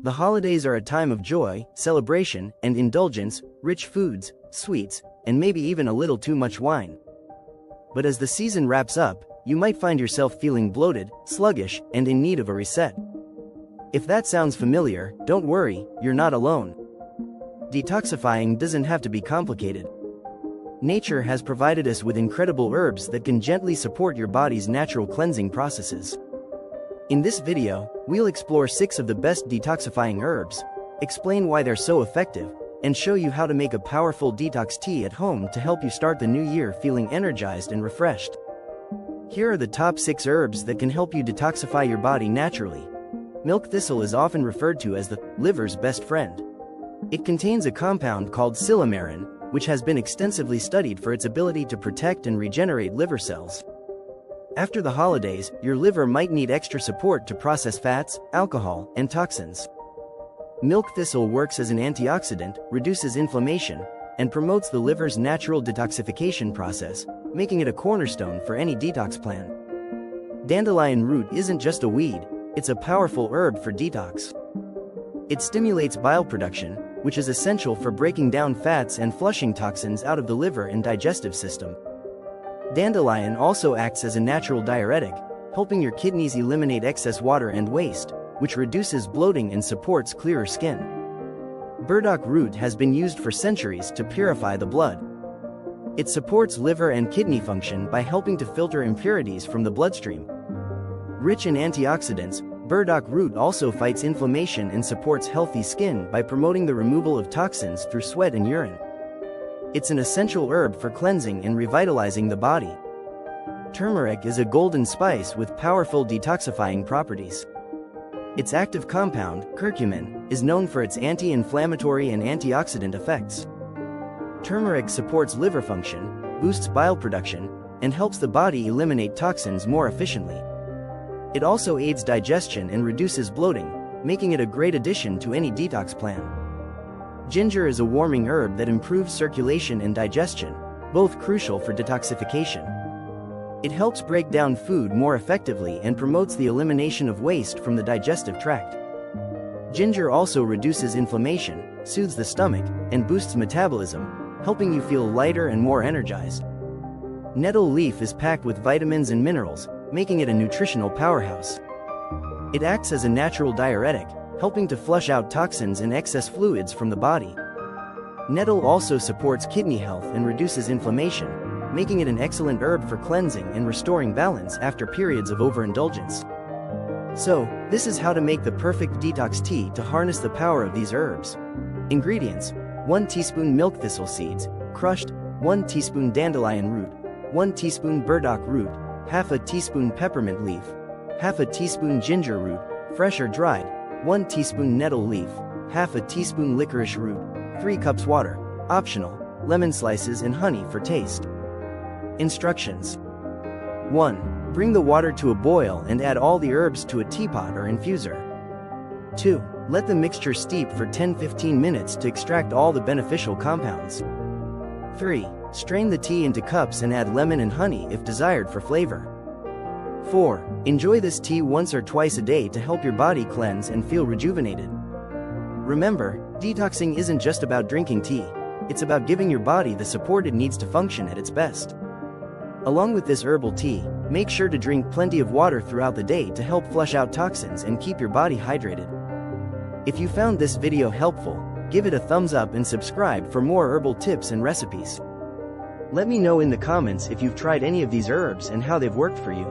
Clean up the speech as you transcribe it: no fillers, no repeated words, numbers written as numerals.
The holidays are a time of joy, celebration, and indulgence, rich foods, sweets, and maybe even a little too much wine. But as the season wraps up, you might find yourself feeling bloated, sluggish, and in need of a reset. If that sounds familiar, don't worry, you're not alone. Detoxifying doesn't have to be complicated. Nature has provided us with incredible herbs that can gently support your body's natural cleansing processes. In this video, we'll explore 6 of the best detoxifying herbs, explain why they're so effective, and show you how to make a powerful detox tea at home to help you start the new year feeling energized and refreshed. Here are the top 6 herbs that can help you detoxify your body naturally. Milk thistle is often referred to as the liver's best friend. It contains a compound called silymarin, which has been extensively studied for its ability to protect and regenerate liver cells. After the holidays, your liver might need extra support to process fats, alcohol, and toxins. Milk thistle works as an antioxidant, reduces inflammation, and promotes the liver's natural detoxification process, making it a cornerstone for any detox plan. Dandelion root isn't just a weed, it's a powerful herb for detox. It stimulates bile production, which is essential for breaking down fats and flushing toxins out of the liver and digestive system. Dandelion also acts as a natural diuretic, helping your kidneys eliminate excess water and waste, which reduces bloating and supports clearer skin. Burdock root has been used for centuries to purify the blood. It supports liver and kidney function by helping to filter impurities from the bloodstream. Rich in antioxidants, burdock root also fights inflammation and supports healthy skin by promoting the removal of toxins through sweat and urine. It's an essential herb for cleansing and revitalizing the body. Turmeric is a golden spice with powerful detoxifying properties. Its active compound, curcumin, is known for its anti-inflammatory and antioxidant effects. Turmeric supports liver function, boosts bile production, and helps the body eliminate toxins more efficiently. It also aids digestion and reduces bloating, making it a great addition to any detox plan. Ginger is a warming herb that improves circulation and digestion, both crucial for detoxification. It helps break down food more effectively and promotes the elimination of waste from the digestive tract. Ginger also reduces inflammation, soothes the stomach, and boosts metabolism, helping you feel lighter and more energized. Nettle leaf is packed with vitamins and minerals, making it a nutritional powerhouse. It acts as a natural diuretic, helping to flush out toxins and excess fluids from the body. Nettle also supports kidney health and reduces inflammation, making it an excellent herb for cleansing and restoring balance after periods of overindulgence. So, this is how to make the perfect detox tea to harness the power of these herbs. Ingredients: 1 teaspoon milk thistle seeds, crushed, 1 teaspoon dandelion root, 1 teaspoon burdock root, half a teaspoon peppermint leaf, half a teaspoon ginger root, fresh or dried, 1 teaspoon nettle leaf, half a teaspoon licorice root, 3 cups water, optional, lemon slices and honey for taste. Instructions. 1. Bring the water to a boil and add all the herbs to a teapot or infuser. 2. Let the mixture steep for 10-15 minutes to extract all the beneficial compounds. 3. Strain the tea into cups and add lemon and honey if desired for flavor. 4. Enjoy this tea once or twice a day to help your body cleanse and feel rejuvenated. Remember, detoxing isn't just about drinking tea, it's about giving your body the support it needs to function at its best. Along with this herbal tea, make sure to drink plenty of water throughout the day to help flush out toxins and keep your body hydrated. If you found this video helpful, give it a thumbs up and subscribe for more herbal tips and recipes. Let me know in the comments if you've tried any of these herbs and how they've worked for you.